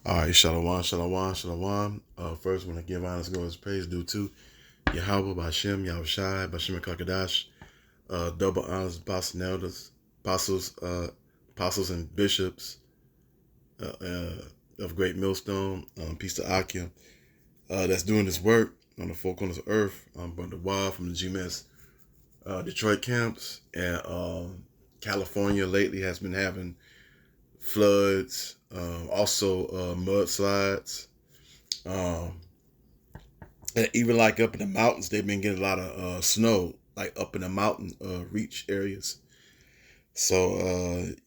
All right, shalom, shalom, shalom. First, I want to give honors, glory, and praise due to Yahweh, Bashem, Yahushai, Bashem, Kakadash. Double honors, apostles and elders, apostles and bishops of Great Millstone. Peace to Akim. That's doing this work on the four corners of earth. Brother Wild from the GMS Detroit camps. And California lately has been having floods, also mudslides. And even like up in the mountains, they've been getting a lot of snow, like up in the mountain reach areas. So,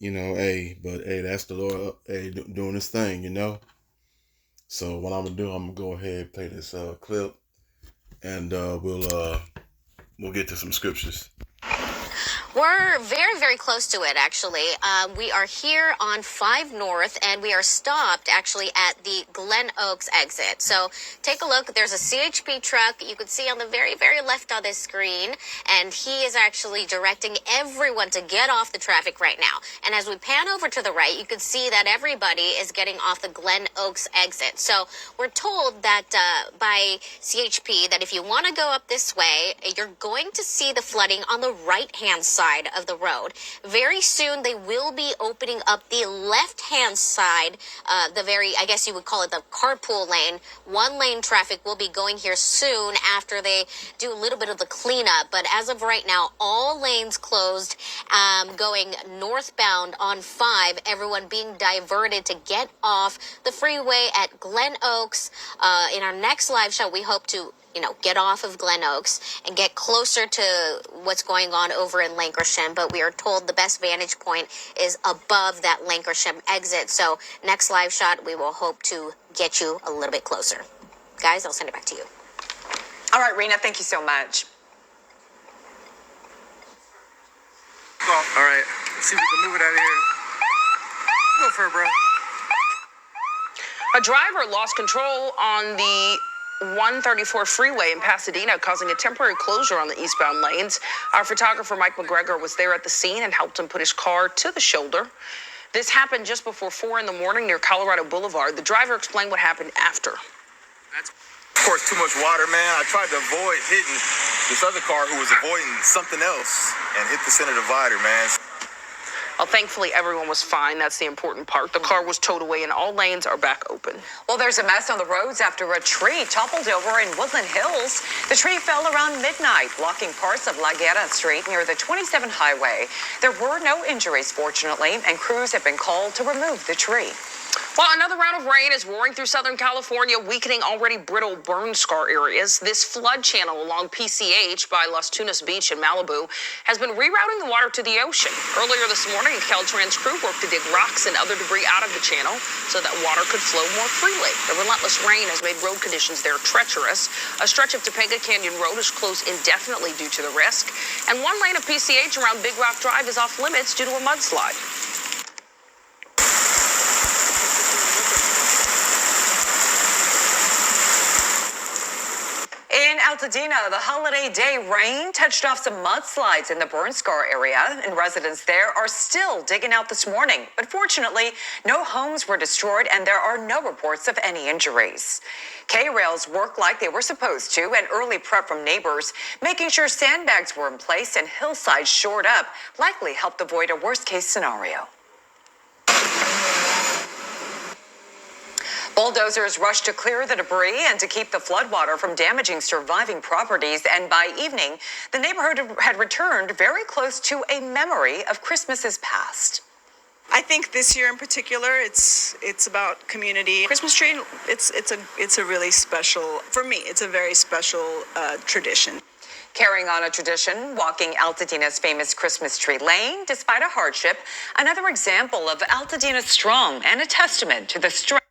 but that's the Lord, doing this thing. So what I'm gonna do, I'm gonna go ahead and play this clip, and we'll get to some scriptures. We're very, very close to it, actually. We are here on 5 North, and we are stopped, actually, at the Glen Oaks exit. So take a look. There's a CHP truck you can see on the very, very left on this screen, and he is actually directing everyone to get off the traffic right now. And as we pan over to the right, you can see that everybody is getting off the Glen Oaks exit. So we're told that by CHP that if you want to go up this way, you're going to see the flooding on the right-hand side of the road. Very soon they will be opening up the left-hand side, I guess you would call it the carpool lane. One lane traffic will be going here soon after they do a little bit of the cleanup. But as of right now, all lanes closed, going northbound on 5, everyone being diverted to get off the freeway at Glen Oaks. In our next live show, we hope to get off of Glen Oaks and get closer to what's going on over in Lankershim. But we are told the best vantage point is above that Lankershim exit. So next live shot, we will hope to get you a little bit closer. Guys, I'll send it back to you. All right, Rena, thank you so much. All right, let's see if we can move it out of here. Go for it, bro. A driver lost control on the 134 freeway in Pasadena, causing a temporary closure on the eastbound lanes. Our photographer, Mike McGregor, was there at the scene and helped him put his car to the shoulder. This happened just before 4 in the morning near Colorado Boulevard. The driver explained what happened after. That's, of course, too much water, man. I tried to avoid hitting this other car who was avoiding something else and hit the center divider, man. Well, thankfully, everyone was fine. That's the important part. The car was towed away and all lanes are back open. Well, there's a mess on the roads after a tree toppled over in Woodland Hills. The tree fell around midnight, blocking parts of La Guerra Street near the 27 highway. There were no injuries, fortunately, and crews have been called to remove the tree. Well, another round of rain is roaring through Southern California, weakening already brittle burn scar areas. This flood channel along PCH by Las Tunas Beach in Malibu has been rerouting the water to the ocean. Earlier this morning, a Caltrans crew worked to dig rocks and other debris out of the channel so that water could flow more freely. The relentless rain has made road conditions there treacherous. A stretch of Topanga Canyon Road is closed indefinitely due to the risk. And one lane of PCH around Big Rock Drive is off limits due to a mudslide. In Altadena, the holiday day rain touched off some mudslides in the burn scar area, and residents there are still digging out this morning. But fortunately, no homes were destroyed, and there are no reports of any injuries. K-Rails worked like they were supposed to, and early prep from neighbors, making sure sandbags were in place and hillsides shored up, likely helped avoid a worst-case scenario. Bulldozers rushed to clear the debris and to keep the floodwater from damaging surviving properties. And by evening, the neighborhood had returned very close to a memory of Christmases past. I think this year in particular, it's about community. Christmas tree, it's a really special, for me, it's a very special tradition. Carrying on a tradition, walking Altadena's famous Christmas tree lane despite a hardship, another example of Altadena strong and a testament to the strength.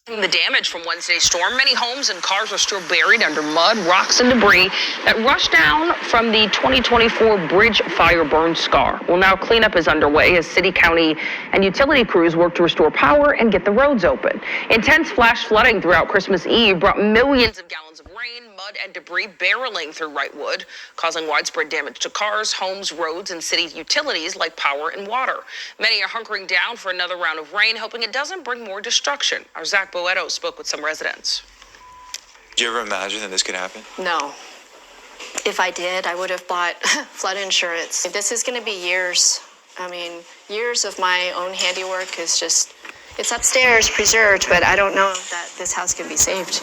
The damage from Wednesday's storm, many homes and cars are still buried under mud, rocks, and debris that rushed down from the 2024 bridge fire burn scar. Well, now cleanup is underway as city, county, and utility crews work to restore power and get the roads open. Intense flash flooding throughout Christmas Eve brought millions of gallons of rain, mud, mud and debris barreling through Wrightwood, causing widespread damage to cars, homes, roads, and city utilities like power and water. Many are hunkering down for another round of rain, hoping it doesn't bring more destruction. Our Zach Boetto spoke with some residents. Do you ever imagine that this could happen? No. If I did, I would have bought flood insurance. This is going to be years. I mean, years of my own handiwork is just, it's upstairs, preserved, but I don't know that this house can be saved.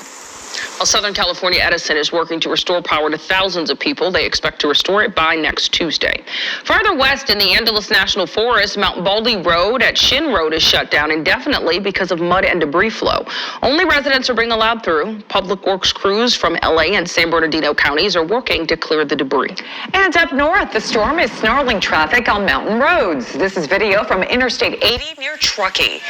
While Southern California Edison is working to restore power to thousands of people, they expect to restore it by next Tuesday. Farther west in the Angeles National Forest, Mount Baldy Road at Shin Road is shut down indefinitely because of mud and debris flow. Only residents are being allowed through. Public Works crews from LA and San Bernardino counties are working to clear the debris. And up north, the storm is snarling traffic on mountain roads. This is video from Interstate 80 near Truckee.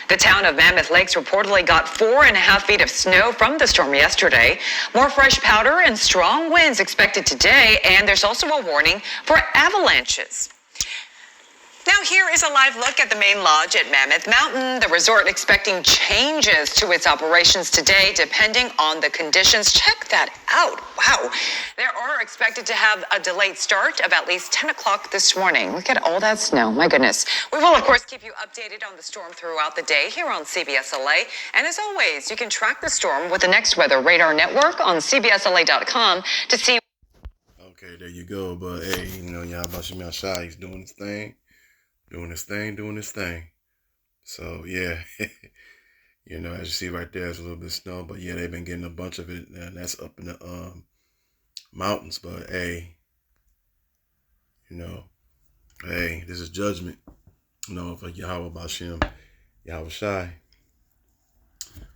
The town of Mammoth Lakes reportedly got 4.5 feet of snow from the storm yesterday. More fresh powder and strong winds expected today, and there's also a warning for avalanches. Now here is a live look at the main lodge at Mammoth Mountain. The resort expecting changes to its operations today depending on the conditions. Check that out. Wow. They are expected to have a delayed start of at least 10 o'clock this morning. Look at all that snow. My goodness. We will, of course, keep you updated on the storm throughout the day here on CBS LA. And as always, you can track the storm with the Next Weather Radar Network on CBSLA.com to see. Okay, there you go. But hey, you know, Yahweh Shemel Shai, he's doing his thing. Doing his thing. So, yeah, you know, as you see right there, there's a little bit of snow. But, yeah, they've been getting a bunch of it, and that's up in the mountains. But, hey, you know, hey, this is judgment, you know, for Yahweh Bashem, Yahweh Shai.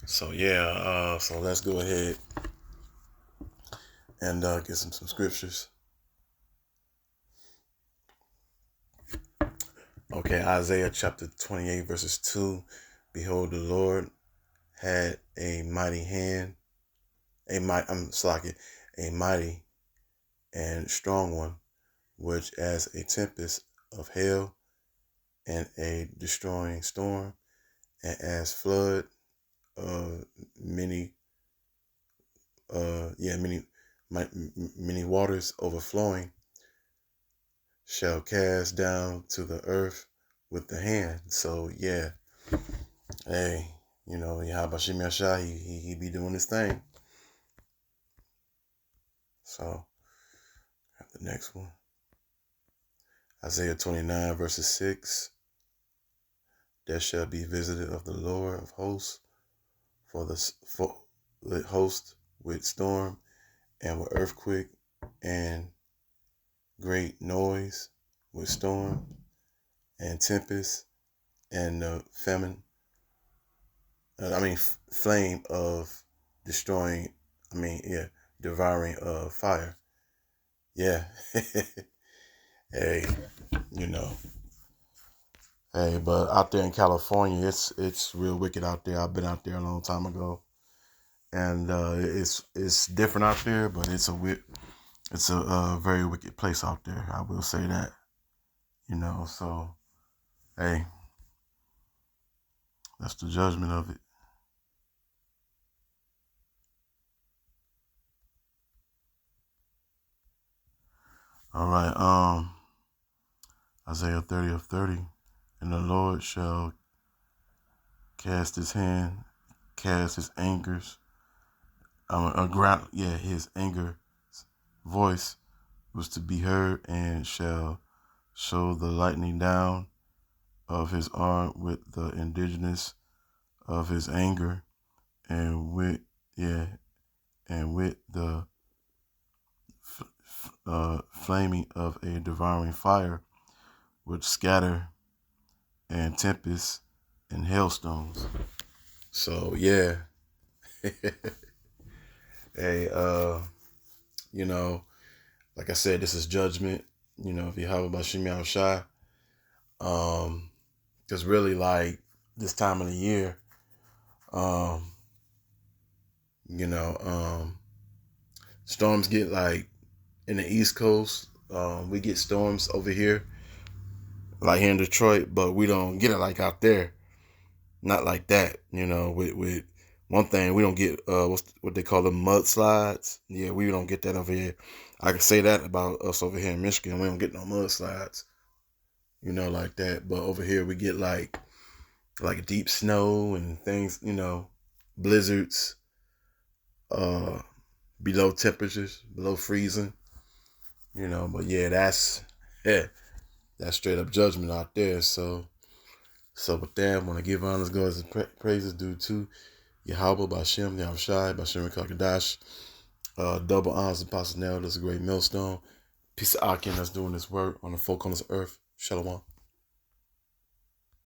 So, yeah, so let's go ahead and get some scriptures. Okay, Isaiah chapter 28, verses 2. Behold, the Lord had a mighty hand, a mighty and strong one, which as a tempest of hail and a destroying storm, and as flood of many waters overflowing, shall cast down to the earth with the hand. So yeah, hey, you know, Yahweh Shemel Shai, he be doing his thing. So got the next one, Isaiah 29 verses 6. There shall be visited of the Lord of hosts, for the host with storm and with earthquake and great noise, with storm and tempest and the flame of devouring fire. Yeah. Hey, you know. Hey, but out there in California, it's real wicked out there. I've been out there a long time ago, and it's different out there, but it's a very wicked place out there. I will say that, you know. So, hey, that's the judgment of it. All right. Isaiah 30:30, and the Lord shall cast his anger, his anger voice was to be heard, and shall show the lightning down of his arm with the indigenous of his anger, and with the flaming of a devouring fire, which scatter and tempest and hailstones. So yeah. Hey, you know, like I said, this is judgment, you know, if you have about Shemel Shai. Because really, like, this time of the year, storms get, like, in the East Coast, we get storms over here, like here in Detroit, but we don't get it like out there. Not like that, you know, with One thing, we don't get what they call them mudslides. Yeah, we don't get that over here. I can say that about us over here in Michigan. We don't get no mudslides, like that. But over here we get like deep snow and things, blizzards, below temperatures, below freezing, But yeah, that's straight up judgment out there. So with that, I want to give honors, glories, and praises due to Yahweh, Bashem, Yahushai, Bashem, Kakadash. Double honors, Apostle Nell, that's a great millstone. Piece of Akin that's doing this work on the four corners of earth. Shalom.